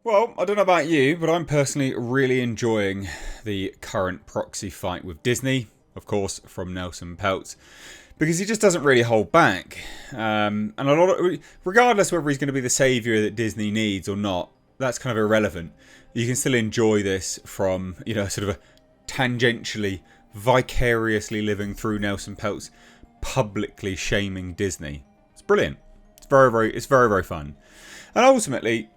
Well, I don't know about you, but I'm personally really enjoying the current proxy fight with Disney, of course, from Nelson Peltz, because he just doesn't really hold back. And a lot of, regardless whether he's going to be the savior that Disney needs or not, that's kind of irrelevant. You can still enjoy this from, sort of a tangentially, vicariously living through Nelson Peltz, publicly shaming Disney. It's brilliant. It's very, very fun. And ultimately,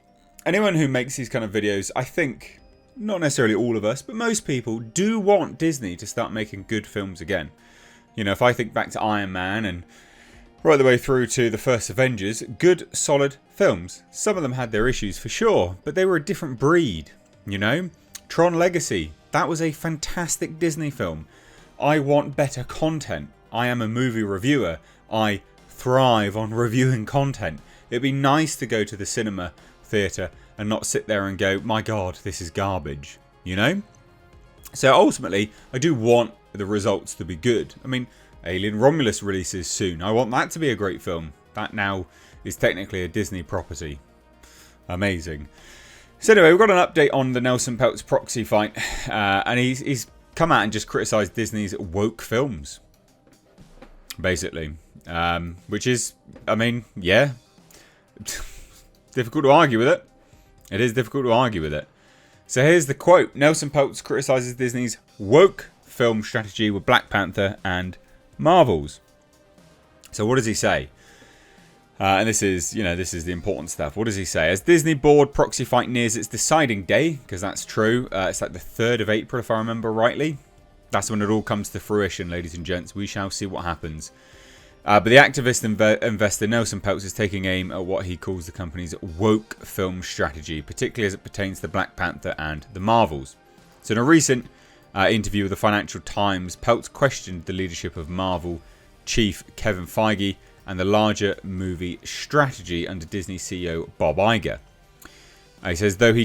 anyone who makes these kind of videos, I think, not necessarily all of us, but most people do want Disney to start making good films again. If I think back to Iron Man and right the way through to the first Avengers, good, solid films. Some of them had their issues for sure, but they were a different breed, Tron Legacy, that was a fantastic Disney film. I want better content. I am a movie reviewer. I thrive on reviewing content. It'd be nice to go to the cinema theatre and not sit there and go, my god, this is garbage, So ultimately, I do want the results to be good. I mean, Alien Romulus releases soon. I want that to be a great film. That now is technically a Disney property. Amazing. So anyway, we've got an update on the Nelson Peltz proxy fight, and he's come out and just criticised Disney's woke films, basically, which is, I mean, yeah, difficult to argue with it. It is difficult to argue with it. So here's the quote. Nelson Peltz criticises Disney's woke film strategy with Black Panther and Marvels. So what does he say? And this is the important stuff. What does he say? As Disney board proxy fight nears its deciding day, because that's true, it's like the 3rd of April if I remember rightly. That's when it all comes to fruition, ladies and gents. We shall see what happens. But the activist investor Nelson Peltz is taking aim at what he calls the company's woke film strategy, particularly as it pertains to Black Panther and the Marvels. So in a recent interview with the Financial Times, Peltz questioned the leadership of Marvel chief Kevin Feige and the larger movie strategy under Disney CEO Bob Iger. He says, though he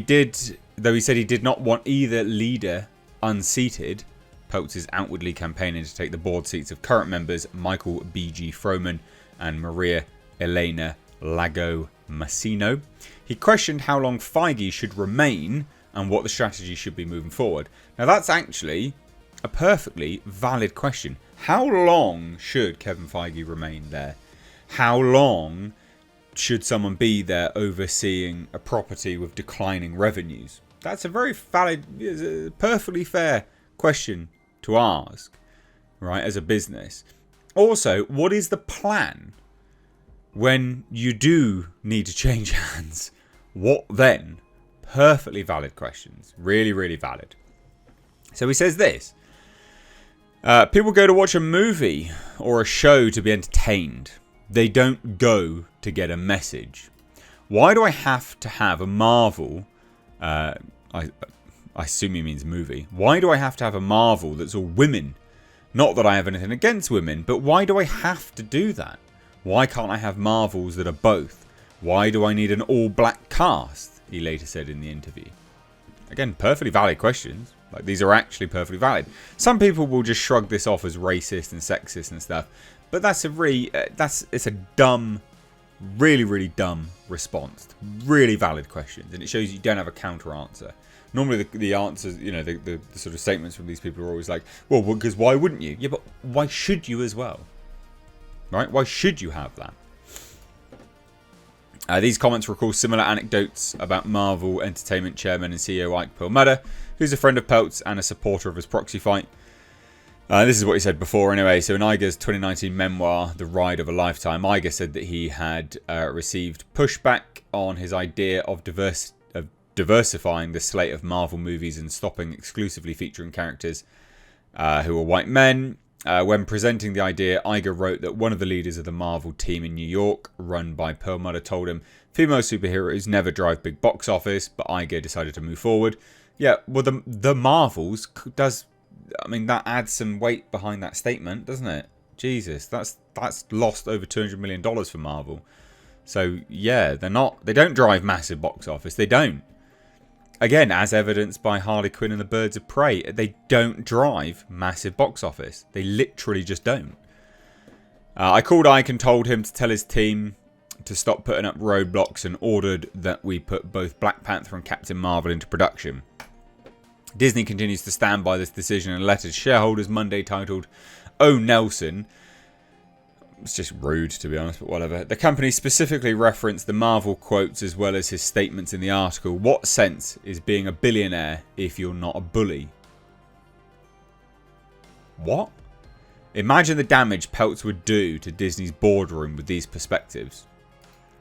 said he did not want either leader unseated, Peltz is outwardly campaigning to take the board seats of current members Michael B.G. Froman and Maria Elena Lago Massino. He questioned how long Feige should remain and what the strategy should be moving forward. Now that's actually a perfectly valid question. How long should Kevin Feige remain there? How long should someone be there overseeing a property with declining revenues? That's a very valid, perfectly fair question to ask, right, as a business. Also, what is the plan when you do need to change hands? What then? Perfectly valid questions. Really, really valid. So he says this. People go to watch a movie or a show to be entertained. They don't go to get a message. Why do I have to have a Marvel... I assume he means movie. Why do I have to have a Marvel that's all women? Not that I have anything against women, but why do I have to do that? Why can't I have Marvels that are both? Why do I need an all-black cast? He later said in the interview. Again, perfectly valid questions. Like, these are actually perfectly valid. Some people will just shrug this off as racist and sexist and stuff, but that's a really, it's a dumb, really, really dumb response. Really valid questions, and it shows you don't have a counter answer. Normally the answers, the sort of statements from these people are always like, well, because why wouldn't you? Yeah, but why should you as well? Right? Why should you have that? These comments recall similar anecdotes about Marvel Entertainment Chairman and CEO Ike Perlmutter, who's a friend of Peltz and a supporter of his proxy fight. This is what he said before anyway. So in Iger's 2019 memoir, The Ride of a Lifetime, Iger said that he had received pushback on his idea of diversifying the slate of Marvel movies and stopping exclusively featuring characters who are white men. When presenting the idea, Iger wrote that one of the leaders of the Marvel team in New York, run by Perlmutter, told him female superheroes never drive big box office, but Iger decided to move forward. Yeah, well, the Marvels does... I mean, that adds some weight behind that statement, doesn't it? Jesus, that's lost over $200 million for Marvel. So, yeah, they don't drive massive box office. They don't. Again, as evidenced by Harley Quinn and the Birds of Prey, they don't drive massive box office. They literally just don't. I called Ike and told him to tell his team to stop putting up roadblocks and ordered that we put both Black Panther and Captain Marvel into production. Disney continues to stand by this decision in a letter to shareholders Monday titled, "Oh Nelson." It's just rude, to be honest, but whatever. The company specifically referenced the Marvel quotes as well as his statements in the article. What sense is being a billionaire if you're not a bully? What? Imagine the damage Peltz would do to Disney's boardroom with these perspectives.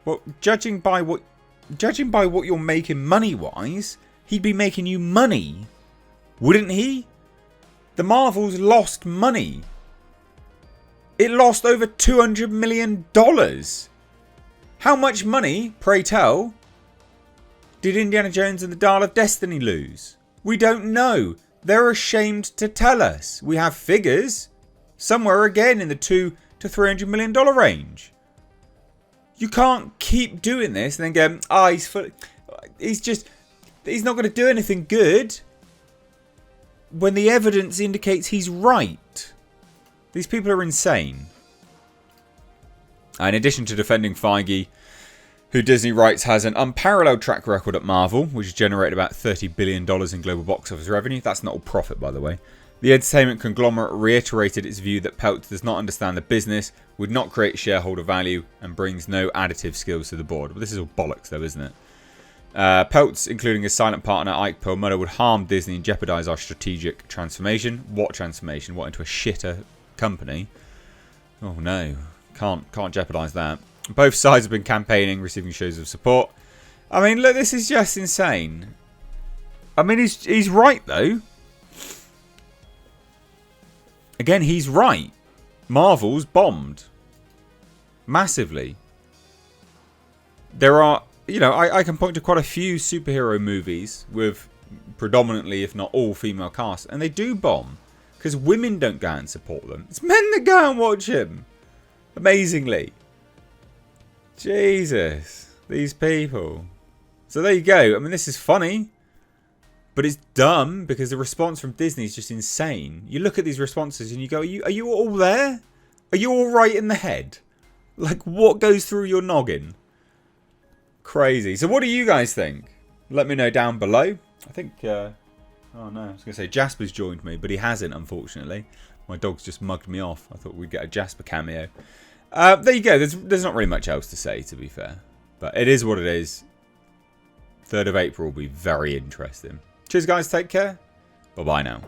Well, judging by what you're making money-wise, he'd be making you money, wouldn't he? The Marvels lost money. It lost over $200 million. How much money, pray tell, did Indiana Jones and the Dial of Destiny lose? We don't know. They're ashamed to tell us. We have figures. Somewhere again in the $200 to $300 million range. You can't keep doing this and then go, he's not going to do anything good when the evidence indicates he's right. These people are insane. In addition to defending Feige, who Disney writes has an unparalleled track record at Marvel, which has generated about $30 billion in global box office revenue. That's not all profit, by the way. The entertainment conglomerate reiterated its view that Peltz does not understand the business, would not create shareholder value, and brings no additive skills to the board. Well, this is all bollocks, though, isn't it? Peltz, including his silent partner Ike Perlmutter, would harm Disney and jeopardize our strategic transformation. What transformation? What, into a shitter company? Oh no, can't jeopardize that. Both sides have been campaigning, receiving shows of support. I mean, look, this is just insane. I mean, he's right though. Again, he's right. Marvel's bombed massively. There are, I can point to quite a few superhero movies with predominantly, if not all, female casts, and they do bomb because women don't go out and support them. It's men that go out and watch him. Amazingly. Jesus. These people. So there you go. I mean, this is funny. But it's dumb because the response from Disney is just insane. You look at these responses and you go, are you all there? Are you all right in the head? Like, what goes through your noggin? Crazy. So what do you guys think? Let me know down below. I think, oh no, I was going to say Jasper's joined me, but he hasn't, unfortunately. My dog's just mugged me off. I thought we'd get a Jasper cameo. There you go. There's not really much else to say, to be fair. But it is what it is. 3rd of April will be very interesting. Cheers, guys. Take care. Bye-bye now.